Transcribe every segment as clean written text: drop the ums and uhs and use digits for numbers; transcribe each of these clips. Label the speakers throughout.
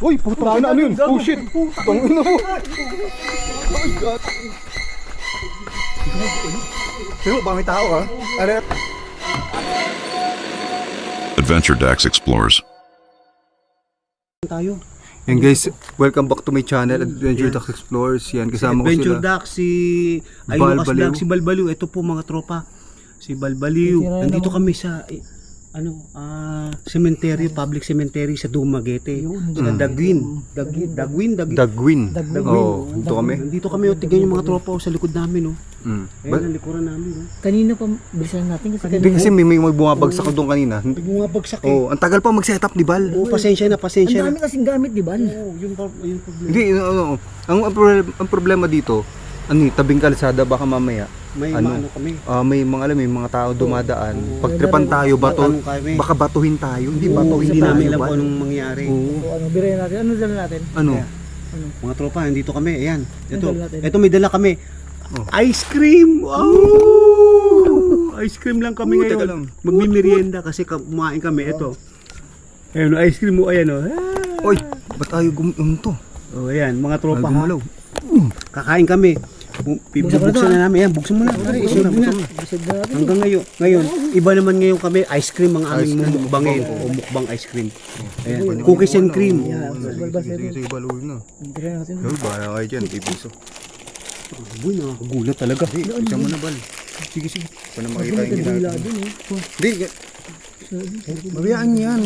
Speaker 1: Uy, puto na ano yun? Oh shit! Tangin na mo! Oh my god! Pero baka may tao ha? Ano?
Speaker 2: Adventure Dax Explores.
Speaker 3: Tayo.
Speaker 1: Yan guys, welcome back to my channel, Adventure Dax Explores. Yan, kasama ko
Speaker 3: Adventure
Speaker 1: sila.
Speaker 3: Dax, si Lucas
Speaker 1: Balbaliw.
Speaker 3: Vlog, si Balbaliw. Ito po mga tropa. Si Balbaliw. Nandito kami sa cemetery, public cemetery sa Dumaguete. Sa Dagwin.
Speaker 1: Dagwin. Oo, dito kami.
Speaker 3: Nandito kami, tignan yung mga tropa sa likod namin. Ayan ang likuran namin.
Speaker 4: Kanina pa bilisan natin kasi
Speaker 1: Hindi kasi may bumabagsak doon kanina.
Speaker 3: Bumabagsak
Speaker 1: Oh, ang tagal pa mag-setup ni Bal.
Speaker 3: pasensya na.
Speaker 4: ang dami kasing gamit, di ba?
Speaker 3: Yun problema.
Speaker 1: Hindi, ang problema dito, tabing kalsada baka mamaya.
Speaker 3: May kami.
Speaker 1: May mga tao dumadaan. Pagtripan tayo,
Speaker 3: Tatanong kami.
Speaker 1: baka batuhin tayo. Hindi batuhin
Speaker 3: Hindi
Speaker 1: tayo.
Speaker 3: namin alam
Speaker 1: Bal.
Speaker 3: kung anong mangyari.
Speaker 1: Oo.
Speaker 4: So birayan natin. Ano dala natin?
Speaker 1: Ano?
Speaker 3: Mga tropa, nandito kami. Ayan. Ito.
Speaker 4: Ang dala natin.
Speaker 3: Ito may dala kami.
Speaker 1: Oh.
Speaker 3: Ice cream. Wow! Ice cream lang kami
Speaker 1: Teka
Speaker 3: ngayon.
Speaker 1: lang.
Speaker 3: Magmimerienda kasi kumain kami. Ito. Ayan, ice cream mo. Ayan,
Speaker 1: Oy, ba't tayo to?
Speaker 3: Oh, ayan, mga tropa. ha?
Speaker 1: Gumalaw.
Speaker 3: Kakain kami. Bubuksan na namin. Ayan, buksan mo na. Buksan mo na.
Speaker 4: Bisag na natin.
Speaker 3: Hanggang ngayon, iba naman ngayon kami, ice cream ang aming mumukbangin. O mukbang ice cream. Ayan, cookies and cream.
Speaker 1: Sige, baluhin na.
Speaker 4: Birayan natin.
Speaker 1: Yo, bahala kayo dyan, ibiso.
Speaker 3: Uy, nakakagulat talaga.
Speaker 1: Isa mo na, Bal. Sige. Para makita yung ginagawa. Hindi,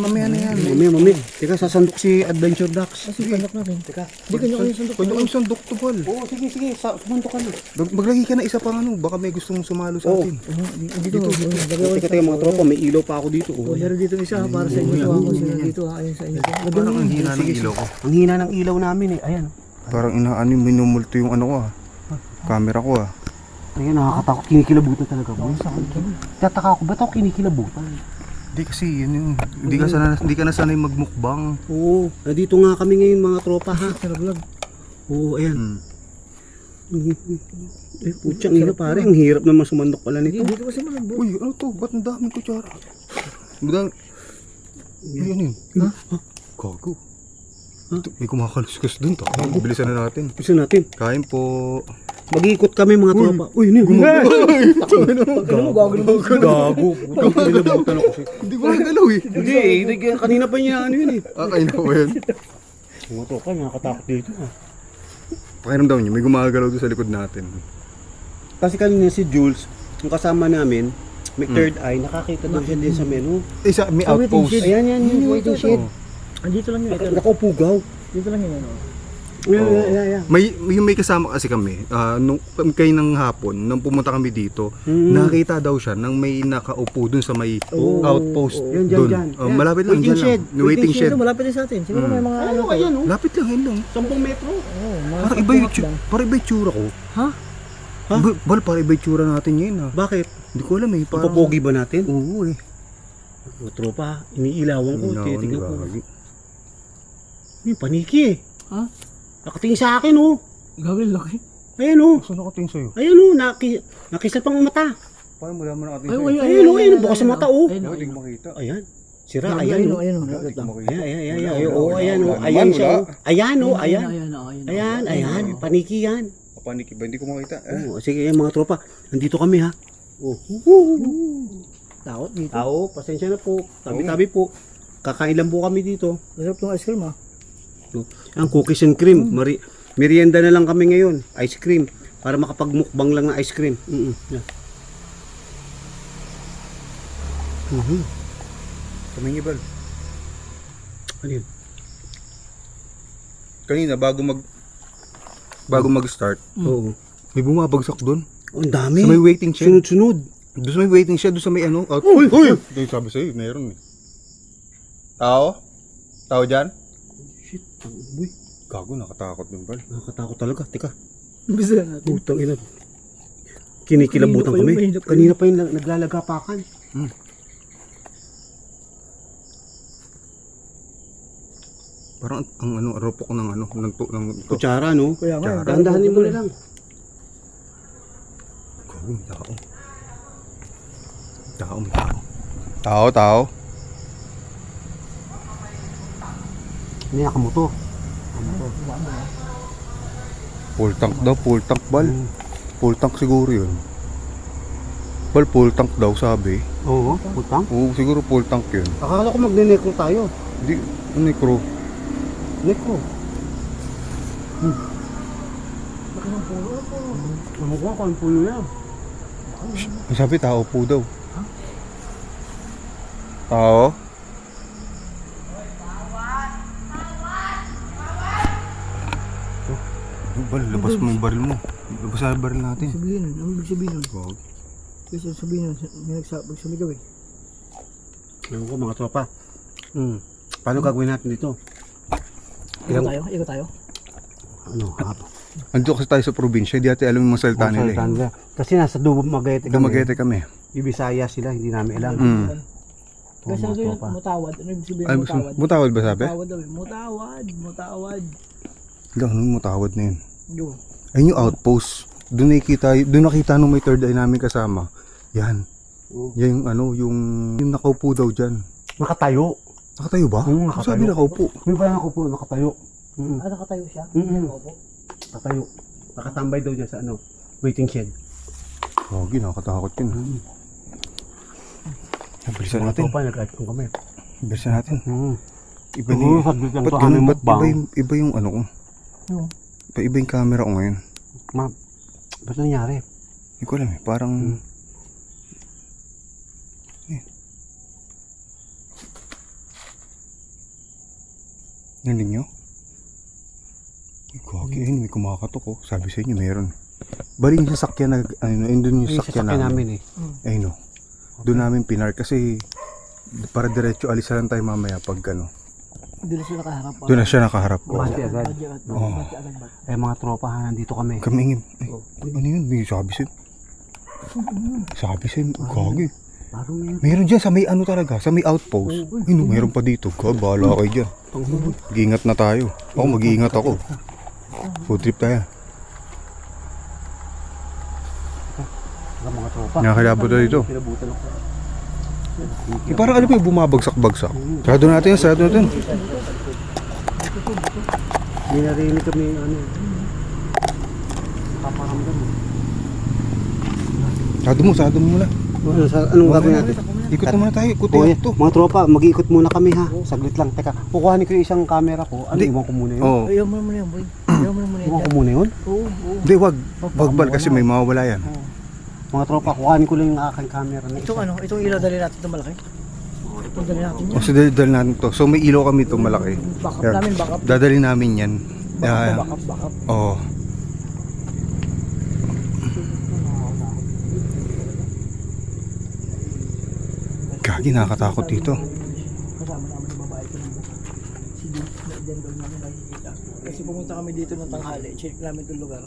Speaker 1: mamaya na yan.
Speaker 3: Mami. Teka, sasandok si Adventure Dax.
Speaker 4: Kasi kanak natin.
Speaker 3: Teka.
Speaker 4: Hindi kanya sandok.
Speaker 1: Pwede kang sandok to, Bal.
Speaker 3: Oo, sige. Sumandok ka na.
Speaker 1: Maglagay ka na isa pang baka may gustong sumalo sa atin.
Speaker 4: Dito.
Speaker 3: Teka, mga tropa, may ilaw pa ako dito. Oh.
Speaker 4: Meron dito isa para sa inyo. Tuwa ko sila dito. Ayun sa inyo.
Speaker 1: Parang ang hina ng ilaw ko.
Speaker 3: Ang hina ng ilaw namin eh. Ayan.
Speaker 1: Parang minumulto yung camera ko
Speaker 3: Ayan, nakakatakot. Kinikilabutan talaga. Tataka ako, ba't ako kinikilabutan?
Speaker 1: Hindi kasi hindi ka na sanay magmukbang.
Speaker 3: Oo, nandito nga kami ngayon mga tropa ha.
Speaker 4: Vlog.
Speaker 3: Oo, ayan. Putsang ina pare, ang hirap naman sumandok pala nito.
Speaker 4: Dito kasi malambot.
Speaker 1: Uy, ano to? Ba't ang daming kutsara? Yan yun.
Speaker 3: Ha?
Speaker 1: Gago. Ito, may kumakaluskus dun. Bilisan na natin.
Speaker 3: Gusto natin.
Speaker 1: Kain po.
Speaker 3: Mag-iikot kami mga tropa. Uy, ano yun?
Speaker 4: Gago.
Speaker 3: Gago. Kinikilabutan ako siya.
Speaker 1: Hindi ko nagalaw eh.
Speaker 3: Hindi, kanina pa niya ano yun eh.
Speaker 1: Kain na po yan.
Speaker 3: Mga tropa, nakakatakot dito ha.
Speaker 1: Pakiramdaman niyo, may gumagalaw doon sa likod natin.
Speaker 3: Kasi kanina si Jules, yung kasama namin, may third eye, nakakita daw siya din sa menu.
Speaker 1: Isa, may outpost.
Speaker 3: Ayan, yung waiting shed.
Speaker 4: Andito lang yun.
Speaker 3: Nakaupugaw.
Speaker 4: Dito lang yun.
Speaker 3: Yeah.
Speaker 1: May kasama kasi kami, nung kayo ng hapon, nung pumunta kami dito, nakita daw siya nang may nakaupo dun sa may outpost
Speaker 3: Yan,
Speaker 1: dun.
Speaker 3: dyan.
Speaker 1: Malapit lang
Speaker 3: Waiting
Speaker 1: dyan
Speaker 3: shed.
Speaker 1: lang. Waiting shed.
Speaker 4: Malapit din sa atin. Siguro may mga ano.
Speaker 3: Ayan o.
Speaker 1: Lapit lang, yun lang.
Speaker 3: 10 metro.
Speaker 1: Parang iba yung tsura ko.
Speaker 4: Ha?
Speaker 1: Bal, parang iba yung tsura natin ngayon ha.
Speaker 3: Bakit?
Speaker 1: Hindi ko alam eh. Parang...
Speaker 3: Papogi ba natin?
Speaker 1: Oo eh.
Speaker 3: O tropa, iniilawan ko. Titignan ko.
Speaker 1: Gagi.
Speaker 3: May paniki eh.
Speaker 4: Ha?
Speaker 3: Nakatingin sa akin oh.
Speaker 4: Gawin laki.
Speaker 3: Ayan oh.
Speaker 1: Saan nakatingin sa'yo?
Speaker 3: Ayan oh. Nakisal pang mata.
Speaker 1: Paano mo naman nakatingin sa'yo?
Speaker 3: Ayun, bukas sa mata oh.
Speaker 1: Hindi ko makita.
Speaker 3: Ayan. Sira, ayan oh.
Speaker 4: Ayun.
Speaker 1: Hindi ko makita.
Speaker 3: Ayan oh. Ayan oh. Ayan siya oh. Ayan oh. Ayan. Paniki yan.
Speaker 1: Papaniki ba? Hindi ko makita.
Speaker 3: Oh, sige mga tropa. Nandito kami ha. Oh.
Speaker 4: Takot dito.
Speaker 3: Tao, pasensya na po. Tabi-tabi po. Kakain lang po kami dito.
Speaker 4: Masarap tong ice cream ha.
Speaker 3: Ang cookies and cream. Merienda na lang kami ngayon. Ice cream. Para makapagmukbang lang na ice cream. Yeah.
Speaker 1: Kaming ibal.
Speaker 3: Ano yun?
Speaker 1: Kanina bago mag-start,
Speaker 3: Oo.
Speaker 1: may bumabagsak doon.
Speaker 3: Oh, ang dami.
Speaker 1: Sa may waiting shed.
Speaker 3: Sunod-sunod.
Speaker 1: Doon sa may waiting shed, doon sa may Uy! Doon sabi sa'yo, meron eh. Tao? Tao dyan?
Speaker 3: Shit. Uy.
Speaker 1: Gago, nakatakot doon, Bal.
Speaker 3: Nakakatakot talaga. Teka.
Speaker 4: Bisa natin.
Speaker 3: Putang ina. Kinikilabutan
Speaker 4: Kanina pa
Speaker 3: kami.
Speaker 4: yun, mahirap
Speaker 3: Kanina pa yung naglalagapakan.
Speaker 1: Parang ang ropok ng
Speaker 3: Kutsara, no?
Speaker 4: Kaya nga.
Speaker 3: Dahan-dahanin mo na lang.
Speaker 1: Gago, may tao. May tao. Tao.
Speaker 3: Niyak mo to.
Speaker 1: Full tank daw, full tank bal. Full tank siguro yun. Bal, full tank daw sabi.
Speaker 3: Oo, putang.
Speaker 1: Oo, siguro full tank yun.
Speaker 3: Akala ko magne-necro tayo.
Speaker 1: Hindi, necro.
Speaker 3: Necro. Ano ko ang puno yan?
Speaker 1: Sabi, tao po daw. Tao? Bal, labas mo yung baril mo. Labas na yung baril natin.
Speaker 4: Sabihin nun, ano ibig sabihin nun?
Speaker 1: Wag.
Speaker 4: Kasi sabihin nun, may nagsabigaw eh.
Speaker 3: Ano ko mga tropa? Paano gagawin natin dito?
Speaker 4: Ikot tayo? Ikot tayo?
Speaker 3: Ano, hapa?
Speaker 1: Andito kasi tayo sa probinsya, di natin alam yung mga salita nila eh.
Speaker 3: Kasi nasa Dumaguete kami.
Speaker 1: Dumaguete kami.
Speaker 3: Ibisaya sila, hindi namin alam.
Speaker 4: Kasi
Speaker 3: mga
Speaker 4: sabi yun,
Speaker 3: tropa.
Speaker 4: mutawad. Ano ibig sabihin
Speaker 1: Ay,
Speaker 4: mutawad?
Speaker 1: mutawad ba sabi?
Speaker 4: Mutawad daw eh. Mutawad, mutawad.
Speaker 1: Ano yung mutawad na yun?
Speaker 4: Yun.
Speaker 1: Ayun yung outpost. Doon nakita nung may third eye namin kasama. Yan. Yan yung ano, yung nakaupo daw dyan.
Speaker 3: Nakatayo.
Speaker 1: Nakatayo ba?
Speaker 3: Oo, nakatayo.
Speaker 1: Sabi nakaupo.
Speaker 3: May ba nakaupo, nakatayo?
Speaker 4: Ah, nakatayo siya? Opo.
Speaker 3: Nakatayo. Nakatambay daw dyan sa ano, waiting shed.
Speaker 1: Wagi, nakakatakot yun. Bilisan
Speaker 3: Mga
Speaker 1: natin.
Speaker 3: tropa, nag-action kami.
Speaker 1: Bilisan natin. Iba
Speaker 3: Oo, saglit lang
Speaker 1: ba't
Speaker 3: to
Speaker 1: ganun?
Speaker 3: aming
Speaker 1: Ba't
Speaker 3: mukbang.
Speaker 1: iba yung ano ko?
Speaker 4: Yung?
Speaker 1: Iba yung camera ko ngayon.
Speaker 3: Ma, ba't nangyari?
Speaker 1: Hindi ko alam eh. Parang... Narinig nyo? Ay, kaki, ayun, may kumakatok oh. Sabi sa inyo, meron. Bali yung sasakyan na, ano, yun doon yung
Speaker 3: Yung
Speaker 1: sasakyan
Speaker 3: sasakyan
Speaker 1: namin.
Speaker 3: namin eh.
Speaker 1: Ayun oh. Doon namin pinar kasi para diretso alis na lang tayo mamaya pag ano.
Speaker 4: Doon na siya nakaharap.
Speaker 1: Doon na siya nakaharap. Oh.
Speaker 3: Bati agad.
Speaker 1: Oo.
Speaker 4: Bati agad ba?
Speaker 3: Eh mga tropa, nandito kami.
Speaker 1: Kami ingin. Ay, ano yun? May sabi sa Sabi sa kagi.
Speaker 3: Parang may
Speaker 1: Meron dyan sa may ano talaga, sa may outpost. Ay, no, meron pa dito. Bahala kayo dyan. Mag-iingat na tayo. Ako, mag-iingat ako. Food trip tayo.
Speaker 3: mga tropa.
Speaker 1: Nakakilabo na dito.
Speaker 3: Pinabutan ako.
Speaker 1: Eh, parang ano ba yung bumabagsak-bagsak? Sarado natin yan, sarado natin.
Speaker 3: Hindi narinig kami ano. Paparamdam mo.
Speaker 1: Sarado mo muna.
Speaker 3: Anong gagawin natin?
Speaker 1: Ikot na muna tayo, ikot
Speaker 3: Oh,
Speaker 1: tayo to.
Speaker 3: mga tropa, mag-iikot muna kami ha. Saglit lang. Teka, kukuhanin ko yung isang camera ko. Ano,
Speaker 1: Hindi.
Speaker 3: iwan ko muna yun?
Speaker 1: Oo.
Speaker 4: Ayaw mo naman yan, boy. Ayaw mo naman yan.
Speaker 3: Iwan ko muna yun?
Speaker 4: Oo, oo.
Speaker 1: Hindi, wag. Wagbal kasi may mawawala yan.
Speaker 3: Mga tropa, kukuhanin ko lang yung aking camera na
Speaker 4: Itong
Speaker 3: isa.
Speaker 4: ano, itong ilaw dali natin itong malaki. Itong dali natin yan.
Speaker 1: O, so dali natin to. So may ilaw kami to malaki.
Speaker 4: Backup
Speaker 1: Yan.
Speaker 4: namin, backup.
Speaker 1: Dadali namin yan.
Speaker 4: Backup.
Speaker 1: Oo. Gagi, nakakatakot dito.
Speaker 4: Kasama namin yung babae ko nito. Si Jules, na dyan daw namin nakikita. Kasi pumunta kami dito ng tanghali, check namin itong lugar.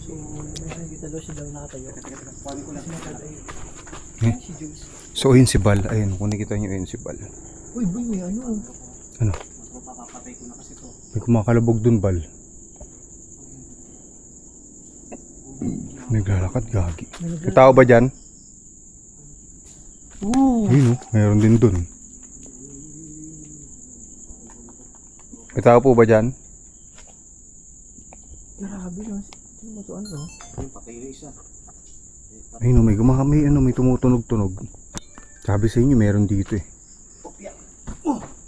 Speaker 4: So, may nakikita daw siya daw nakatayo. Kasi nakatayo. Si Jules.
Speaker 1: So ayun si Bal. Ayun, kung nakita nyo ayun si Bal.
Speaker 4: Uy, boy, may ano.
Speaker 1: Ano? May kumakalabog dun, Bal. Naglalakad, gagi. May tao ba dyan?
Speaker 4: Oo.
Speaker 1: Ayun, mayroon din dun. May tao po ba dyan?
Speaker 4: Grabe no. Sino mo to ano?
Speaker 1: Ayun, may tumutunog-tunog. Sabi sa inyo, meron dito eh.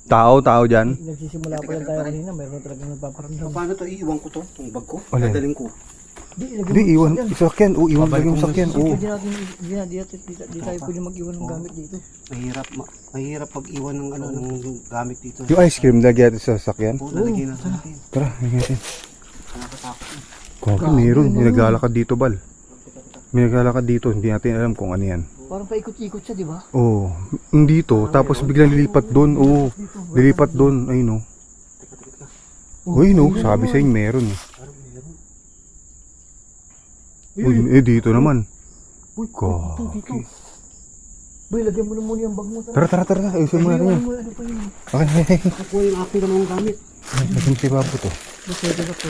Speaker 1: Tao dyan?
Speaker 4: Nagsisimula pa lang tayo kanina, meron talagang nagpaparamdam.
Speaker 3: Paano to? Iiwan ko to? Itong bag ko?
Speaker 1: Alin?
Speaker 3: Dadaling ko.
Speaker 1: Hindi, iwan. Sakyan. Oo, iwan lang yung sakyan. Oo.
Speaker 4: Di tayo pwede mag-iwan ng gamit dito.
Speaker 3: Mahirap pag-iwan ng ano ng gamit dito.
Speaker 1: Yung ice cream, lagyan natin sa sakyan.
Speaker 3: Oo, lalagyan natin.
Speaker 1: Tara, lagyan natin.
Speaker 3: Nakakatakot.
Speaker 1: Kaka, meron. May naglalakad dito, Bal. May naglalakad dito. Hindi natin alam kung ano yan.
Speaker 4: Parang paikot-ikot siya, di ba?
Speaker 1: Oo. Dito, tapos biglang lilipat doon. Oo. Lilipat doon. Ayun, no. Uy, no. Sabi sa inyo, meron. Uy, dito naman.
Speaker 4: Uy, dito.
Speaker 1: Kaki.
Speaker 4: Boy, lagyan mo na muna yung bag mo.
Speaker 1: Tara. Ayusin mo natin yan.
Speaker 4: Ano pa yun?
Speaker 1: Okay.
Speaker 3: Kukuha yung aking mga gamit.
Speaker 1: Lagyan si Babo to.
Speaker 4: Basta ito na to.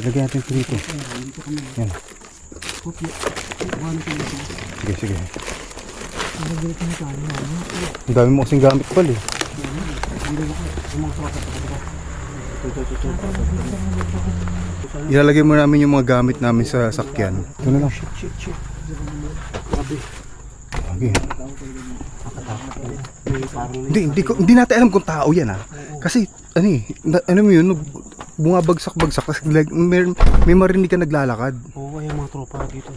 Speaker 1: Lagyan natin ito dito. Yan. Sige.
Speaker 4: Ano dito na tayo?
Speaker 1: Ang dami mo kasing gamit, Bal eh. Ilalagay mo namin yung mga gamit namin sa sakyan. Ito na lang.
Speaker 4: Shit.
Speaker 3: Grabe.
Speaker 1: Okay.
Speaker 3: Parang
Speaker 1: Hindi natin alam kung tao yan ha. Kasi ano mo yun, bumabagsak-bagsak kasi may marinig ka naglalakad.
Speaker 3: oo, yung mga tropa dito.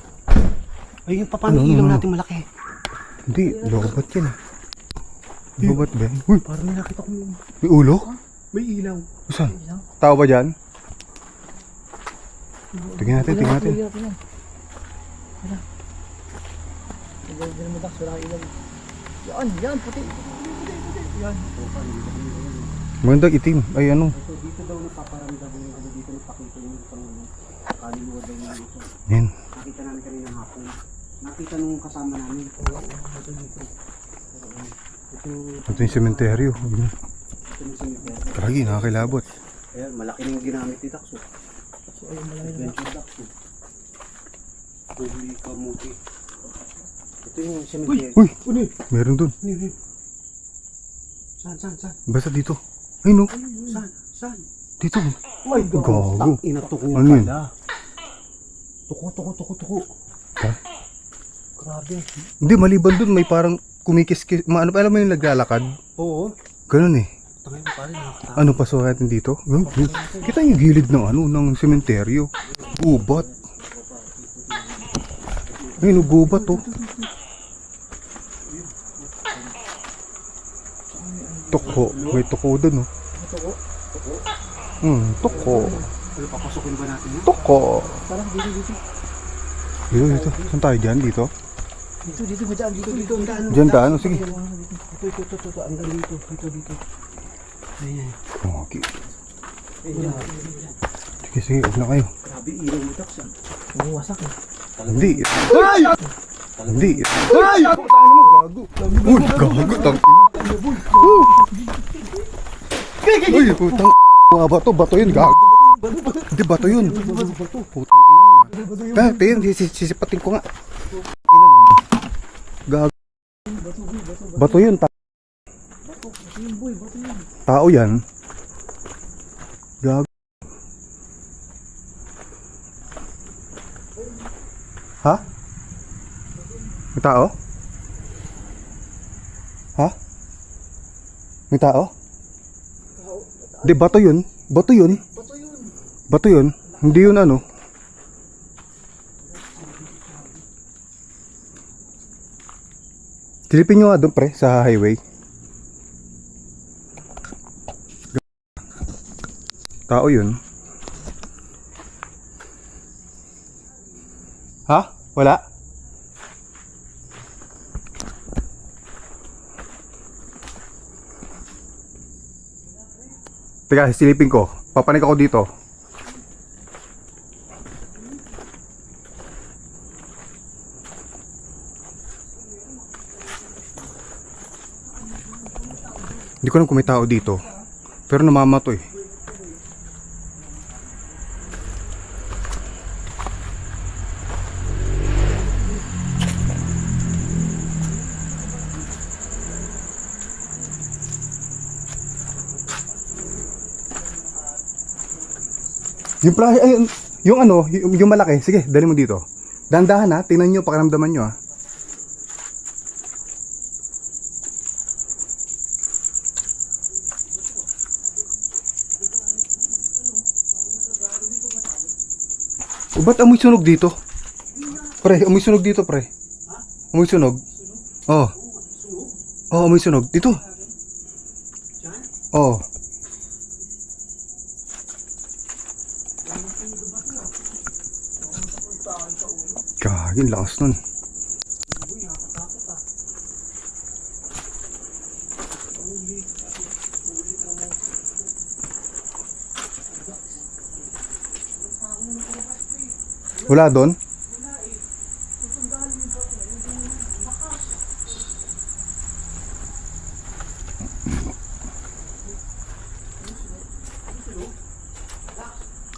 Speaker 3: Ay, yung paano ilaw natin malaki.
Speaker 1: Hindi, lobat yan eh. Lobat ba yan? Uy,
Speaker 3: Parang may nakita ko yung
Speaker 1: may ulo?
Speaker 3: may ilaw.
Speaker 1: Saan? Tao ba dyan? Tingnan natin.
Speaker 4: Hindi naman dax, wala kang ilaw. Yan, puti. Yan.
Speaker 1: Magandang itim. Ay ano?
Speaker 3: So dito daw napaparamdam yung ano dito napakita yung isang kaluluwa daw yung dito.
Speaker 1: Yan.
Speaker 3: Nakita namin kanina hapon. Nakita nung kasama namin.
Speaker 1: Ito yung sementeryo.
Speaker 3: Ito yung cemetery.
Speaker 1: Kagi, nakakilabot.
Speaker 3: Ayan, malaki na yung ginamit ni Dax. Adventure Dax. Huli kamuti. Ito yung cemetery.
Speaker 1: Uy! Meron dun.
Speaker 3: Saan?
Speaker 1: Basta dito. Ay no.
Speaker 3: Saan?
Speaker 1: Dito.
Speaker 3: Ay,
Speaker 1: Gago.
Speaker 3: Ina, tuko
Speaker 1: Ano yun?
Speaker 3: pala. Tuko.
Speaker 1: Ha?
Speaker 3: Grabe.
Speaker 1: Hindi, maliban dun may parang kumikis-kis. Alam mo yung naglalakad?
Speaker 3: Oo.
Speaker 1: Ganun eh.
Speaker 3: Tangin mo pala, nakakatawa.
Speaker 1: Ano pa sa natin dito? Kita yung gilid ng sementeryo. Gubat. Ayun, gubat oh. Toko. May toko dun oh. Toko.
Speaker 3: Ano, papasukin ba natin yun?
Speaker 1: Toko.
Speaker 4: Parang dito.
Speaker 1: Dito. Saan tayo dyan? Dito?
Speaker 4: Dito ba dyan? Dito.
Speaker 1: Dyan ka? Ano? Sige.
Speaker 3: Ito. Ang galing dito. Ayan.
Speaker 1: Okay.
Speaker 3: Ayan.
Speaker 1: Sige. Huwag na kayo.
Speaker 3: Grabe, ilaw mo Dax.
Speaker 4: Wasak eh.
Speaker 1: Hindi. Hindi. Ay! Gago. Uy, gago. Uy, putang mga bato yun, gago. Hindi, bato yun. Putang ina na. Ito yun, sisipatin ko nga. Ina mo. Gago. Bato yun. Tao yan. Gago. Ha? May tao? Ha? May tao? Di, bato yun. Bato yun. Hindi yun ano. Silipin nyo nga doon pre, sa highway. Tao yun. Ha? Wala? Teka, silipin ko. Papanik ako dito. Hindi ko alam kung may tao dito. Pero namamato eh. Yung flash, ay, yung ano, yung malaki, sige, dali mo dito. Dandahan ha, tingnan nyo, pakiramdaman nyo ha. O, ba't amoy sunog dito? Pre, amoy sunog dito pre. Amoy sunog? Oo. Oo, amoy sunog. Dito. Oo. Kagin, lakas nun. Wala doon?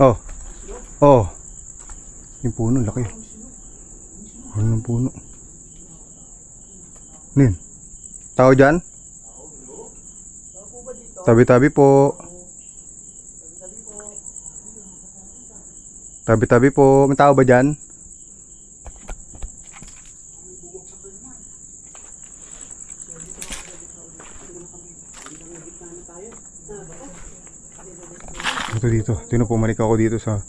Speaker 1: Oh. Oh. Yung puno, laki. Ano ng puno? Nin? Tao dyan? Tabi-tabi po. Tabi-tabi po. May tao ba dyan? Ito dito. Tinupumalik ako dito sa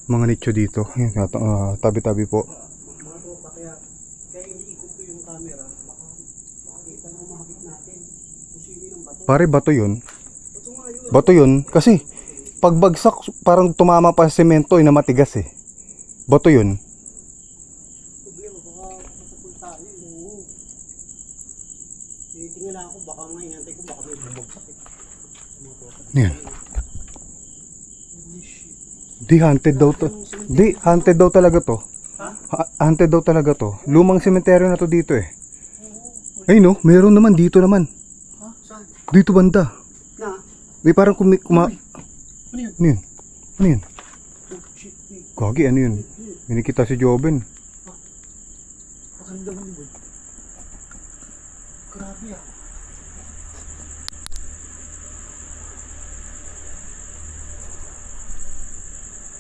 Speaker 1: mga nicho dito. Yan, tabi-tabi po.
Speaker 3: Mga tropa, kaya iniikot ko yung camera. Baka makakita na umakit natin. Kung sino yung bato.
Speaker 1: Pare, bato yun. Bato yun. Kasi, pagbagsak, parang tumama pa sa semento na matigas eh. Bato yun.
Speaker 3: Problema, baka masapul tayo. Oo. Tingala ako, baka nga inantay ko, baka may bumagsak eh.
Speaker 1: Yan. Di, haunted daw to. Di, haunted daw talaga to. Haunted daw talaga to. Lumang sementeryo na to dito eh. Ay no, meron naman dito naman.
Speaker 3: Ha? Saan?
Speaker 1: Dito banda.
Speaker 3: Na?
Speaker 1: Di parang
Speaker 3: Ano yun?
Speaker 1: Ano yun? Ano yun?
Speaker 3: Oh, shit.
Speaker 1: Gagi, ano yun? Minikita si Joven.
Speaker 3: Pakiramdam mo yun. Grabe ah.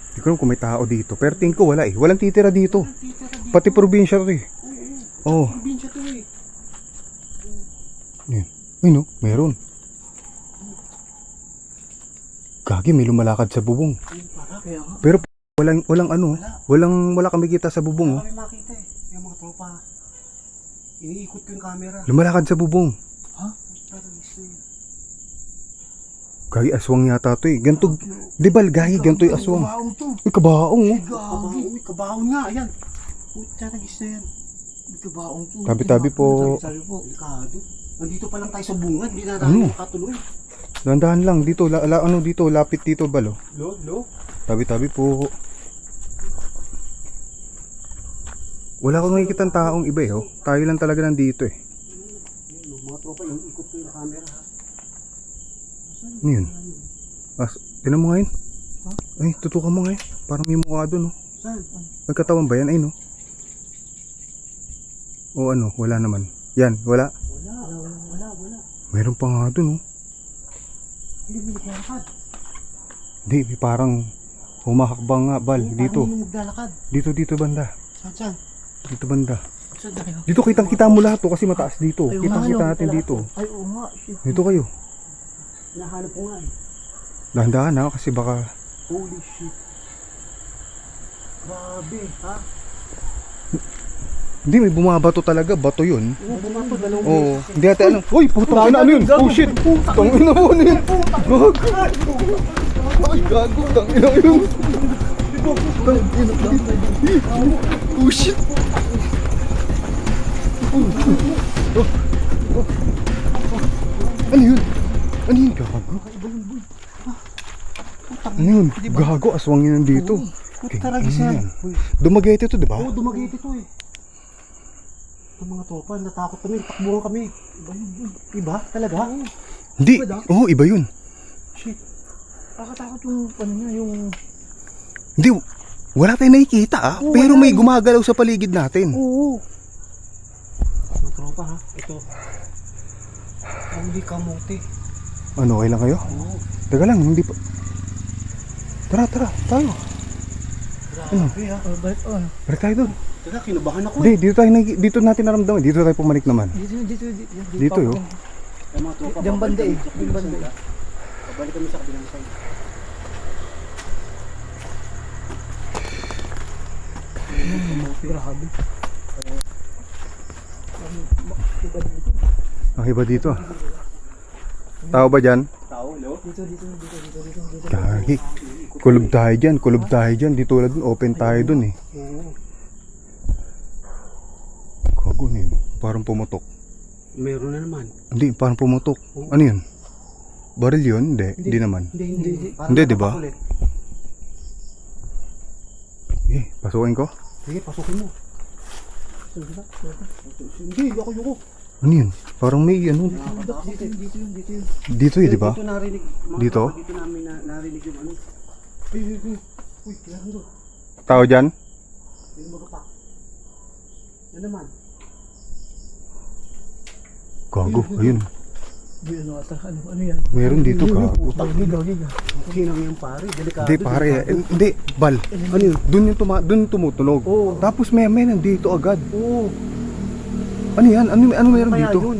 Speaker 1: Hindi ko alam kung may tao dito. Pero tingin ko wala eh. Walang titira dito. Pati probinsya to eh. Oo.
Speaker 3: Probinsya to eh.
Speaker 1: Yan. Ay no, meron. Gagi, may lumalakad sa bubong.
Speaker 3: Ay, para kaya nga.
Speaker 1: Pero walang ano, wala kami kita sa bubong oh.
Speaker 3: Kami makita eh. Yung mga tropa. Iniikot ko yung camera.
Speaker 1: Lumalakad sa bubong.
Speaker 3: Ha? Pero gusto yun.
Speaker 1: Gagi, aswang yata to eh. Ganto, di ba, gagi, ganto yung aswang.
Speaker 3: Kabaong to.
Speaker 1: Uy, kabaong oh.
Speaker 3: Kabaong. Uy, kabaong nga. Ayan. Uy, taragis na yan. Uy, kabaong to.
Speaker 1: Tabi-tabi po.
Speaker 3: Tabi-tabi po. Delikado. Nandito pa lang tayo sa bungad. Hindi na tayo
Speaker 1: Ano?
Speaker 3: makatuloy.
Speaker 1: Dandahan lang dito, ano dito, lapit dito balo.
Speaker 3: Lo?
Speaker 1: Tabi-tabi po. Wala akong nakikitang taong iba eh oh. Tayo lang talaga nandito eh.
Speaker 3: Ayun, mga tropa, iniikot ko yung camera ha.
Speaker 1: Ano yun? Tinan mo nga yun. Ay, tutukan mo nga yun. Parang may mukha doon oh.
Speaker 3: Saan?
Speaker 1: Nagkatawan ba yan? Ay no. O ano, wala naman. Yan, wala.
Speaker 3: Wala.
Speaker 1: Mayroon pa nga doon oh.
Speaker 3: Hindi mo naglalakad.
Speaker 1: Hindi, may parang humakakbang nga bal. Dito.
Speaker 3: Paano yung maglalakad?
Speaker 1: Dito banda.
Speaker 3: Saan?
Speaker 1: Dito banda.
Speaker 3: Saan tayo?
Speaker 1: Dito kitang-kita mo lahat to kasi mataas dito.
Speaker 4: Ay,
Speaker 1: Kitang-kita
Speaker 4: ano,
Speaker 1: natin dito.
Speaker 4: Ay, oo nga. Shit.
Speaker 1: Dito kayo.
Speaker 3: Nahanap ko nga eh.
Speaker 1: Dahan-dahan ha kasi baka
Speaker 3: Holy shit. Grabe ha?
Speaker 1: hindi may bumabato talaga, bato 'yun.
Speaker 3: Oo, bumato dalawang
Speaker 1: Oo, hindi natin alam. Hoy, putang ina ano 'yun? Oh shit. Putang ina mo ano 'yun? Gago. Ay, gago, putang ina 'yun. Oh shit. Ano 'yun? Ano 'yun, gago? Ano 'yun? Gago, aswang 'yun nandito.
Speaker 3: Taragis yan.
Speaker 1: Dumaguete to, di ba?
Speaker 3: Oo, dumagiti to eh. Ang mga tropa, natakot kami, takbuhan kami. Iba yun. Iba? Talaga?
Speaker 1: Hindi. Oo, iba 'yun.
Speaker 3: Shit.
Speaker 4: Nakatakot yung, ano niya, yung...
Speaker 1: Hindi, wala tayong nakikita ah. Pero may gumagalaw sa paligid natin.
Speaker 4: Oo.
Speaker 3: Mga tropa ha, ito. Holy kamote.
Speaker 1: Ano, okay lang kayo?
Speaker 3: Oo.
Speaker 1: Teka lang, hindi pa. Tara, tayo.
Speaker 3: Grabe ha.
Speaker 4: Balik,
Speaker 1: Balik tayo doon.
Speaker 3: Teka, kinabahan ako
Speaker 1: Hindi, dito natin naramdaman. Dito tayo pumanik naman. Dito yun.
Speaker 3: Yung mga tropa,
Speaker 4: Diyan banda eh.
Speaker 3: babalik
Speaker 4: Diyan banda eh.
Speaker 3: Babalik kami sa kabilang side.
Speaker 4: Grabe.
Speaker 1: Okay ba dito? Tao ba dyan?
Speaker 3: Tao, lo?
Speaker 4: Dito.
Speaker 1: Gagi. Kulob tayo dyan. Dito lang dun, open tayo dun eh.
Speaker 3: Oo.
Speaker 1: Gago na yun. Parang pumutok.
Speaker 3: Meron na naman.
Speaker 1: Hindi, parang pumutok. Ano yun? Baril yun? Hindi naman.
Speaker 3: Hindi.
Speaker 1: Hindi, di ba? Eh, pasukin ko.
Speaker 3: Sige, pasukin mo. Hindi, ako.
Speaker 1: Ano yun? Parang may ano.
Speaker 4: Dito yun.
Speaker 1: Dito yun, di ba?
Speaker 3: Dito narinig.
Speaker 1: Dito?
Speaker 3: Dito namin narinig yung ano. Uy, kailangan doon.
Speaker 1: Tao dyan?
Speaker 3: Yung magapak. Yan naman.
Speaker 1: Gago, ayun.
Speaker 4: Di ano ata, ano yan?
Speaker 1: Meron dito gago.
Speaker 4: Giga.
Speaker 3: Kinang yan pare, delikado.
Speaker 1: Hindi pare, hindi, Bal.
Speaker 3: Ano yun?
Speaker 1: Doon yung tumutunog.
Speaker 4: Oo.
Speaker 1: Tapos may nandito agad.
Speaker 4: Oo.
Speaker 1: Ano yan? Ano meron
Speaker 3: Kaya
Speaker 1: dito?
Speaker 3: yun.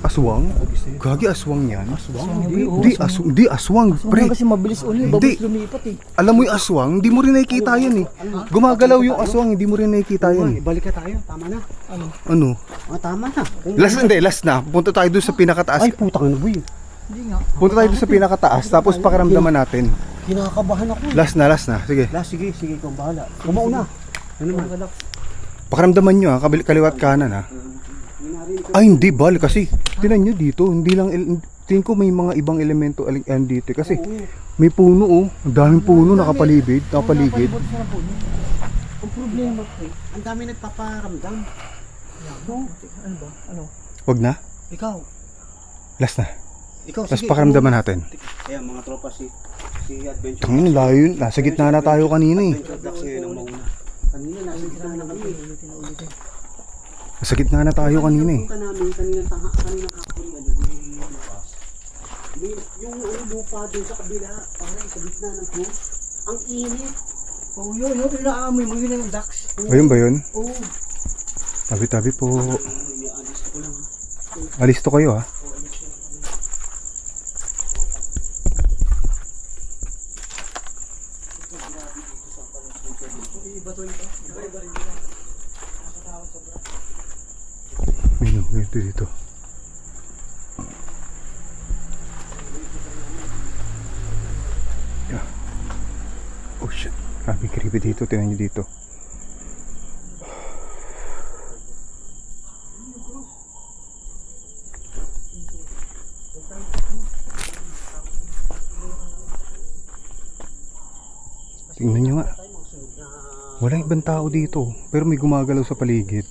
Speaker 1: Aswang? Gagi aswang yan. Hindi aswang,
Speaker 4: Pre.
Speaker 1: pre.
Speaker 4: Kasi mabilis uli,
Speaker 1: Hindi.
Speaker 4: mabilis lumipat eh.
Speaker 1: Alam mo yung aswang, hindi mo rin nakikita yan eh. Gumagalaw yung aswang, hindi mo rin nakikita yan eh.
Speaker 3: Balik ka tayo, tama na.
Speaker 1: Ano?
Speaker 3: Tama na.
Speaker 1: Last na. Punta tayo doon sa pinakataas.
Speaker 3: Ay, putang na boy.
Speaker 4: Hindi nga.
Speaker 1: Punta tayo doon sa pinakataas, tapos pakiramdaman natin.
Speaker 3: Kinakabahan ako.
Speaker 1: Last na. Sige.
Speaker 3: Sige, ikaw bahala. Kumauna. Ano naman?
Speaker 1: Pakiramdaman nyo ha, kaliwat kanan ha. Ay hindi Bal, kasi tinan nyo dito, hindi lang, tingin ko may mga ibang elemento dito. Kasi may puno oh, ang daming puno nakapaligid.
Speaker 4: Ang problema ko eh.
Speaker 3: Ang dami nagpaparamdam.
Speaker 4: Ano ba? Ano?
Speaker 1: Wag na,
Speaker 3: Ikaw.
Speaker 1: last na.
Speaker 3: Ikaw,
Speaker 1: Tapos pakiramdaman natin.
Speaker 3: Kaya mga tropa si Adventure.
Speaker 1: Ang layo yun, nasa gitna na tayo kanina eh.
Speaker 3: Adventure Ducks ngayon ang mauna. Kanina nasa gitna na kami.
Speaker 1: Nasa gitna na tayo kanina eh.
Speaker 3: Punta namin kanina kaninang hapon lupas. Yung lupa doon sa kabila, parang sa gitna ng pool. Ang init.
Speaker 4: Oh, yun, pinaamoy mo yun ang ducks.
Speaker 1: Ayun ba yun?
Speaker 4: Oo.
Speaker 1: Tabi-tabi po.
Speaker 3: Alis ko lang.
Speaker 1: Alisto kayo ha. May dito. Yeah. Oh shit. Grabe creepy dito. Tingnan nyo dito. Tingnan nyo nga. Walang ibang tao dito. Pero may gumagalaw sa paligid.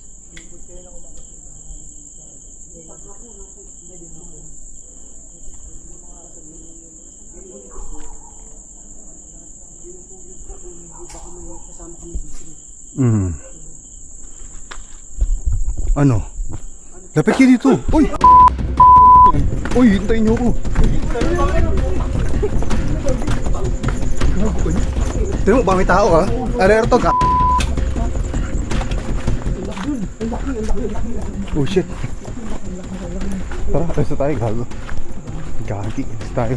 Speaker 1: Ano? Lapit kayo dito. Uy! Uy, hintayin niyo ako. Tignan mo, ba may tao ha? Alerto ka. Oh shit. Tara, alis na tayo, gago. Gagi, alis tayo.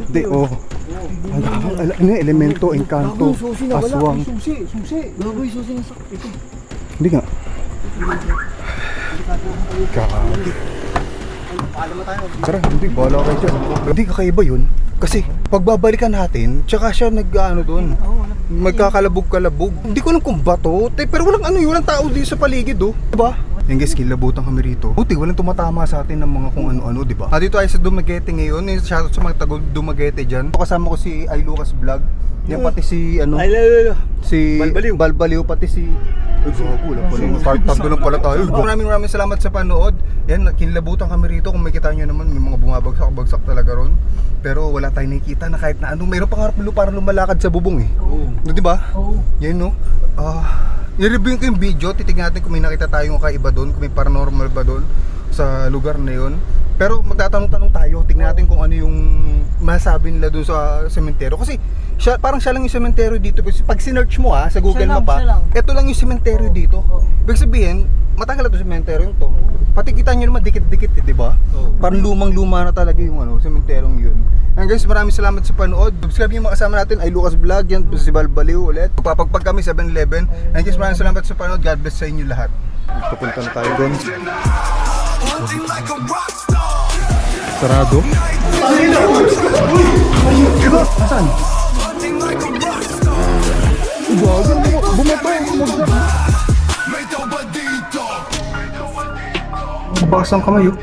Speaker 1: Hindi, oh. Ano yung elemento, engkanto, aswang.
Speaker 4: Susi. Gago yung susi ng sakit.
Speaker 1: Hindi nga. Gagi. Tara, hindi, bahala kayo dyan. Hindi kakaiba yun. Kasi pagbabalikan natin, tsaka siya nag-ano doon. Magkakalabog-kalabog. Hindi ko alam kung bato. Pero walang ano yun, walang tao dito sa paligid oh. Diba? Yan guys, kilabutan kami rito. Buti, walang tumatama sa atin ng mga kung ano-ano, diba? Dito tayo sa Dumaguete ngayon. Shoutout sa mga taga Dumaguete dyan. Kasama ko si Ay Lucas Vlog. Yan pati si ano. Si Balbaliw. Pati si ay, gago, wala pala yung start-up doon pala tayo. Maraming salamat sa panood. Yan, kinlabutan kami rito. Kung makikita nyo naman, may mga bumabagsak talaga ron. Pero wala tayong nakikita na kahit na ano. Mayroon pa nga parang lumalakad sa bubong eh. No, diba? Yan no. I-review ko yung video. Titignan natin kung may nakita tayong kakaiba doon. Kung may paranormal ba doon sa lugar na yun. Pero magtatanong-tanong tayo. Tignan natin kung ano yung masabi nila doon sa sementeryo. Kasi parang siya lang yung sementeryo dito. Pag sinearch mo sa Google Map ito lang yung sementeryo dito. Ibig sabihin, matagal na ito sementeryo to. Pati kita nyo naman dikit-dikit di ba? Parang lumang-luma na talaga yung sementeryong yun. And guys, maraming salamat sa panood. Subscribe yung mga kasama natin ay Lucas Vlog. Yan si Balbaliw ulit. Papagpag kami 7-Eleven. And guys, maraming salamat sa panood. God bless sa inyo lahat. Papunta na tayo doon. Sarado? Diba? Asan? Bumato. Bukas ang kamay oh.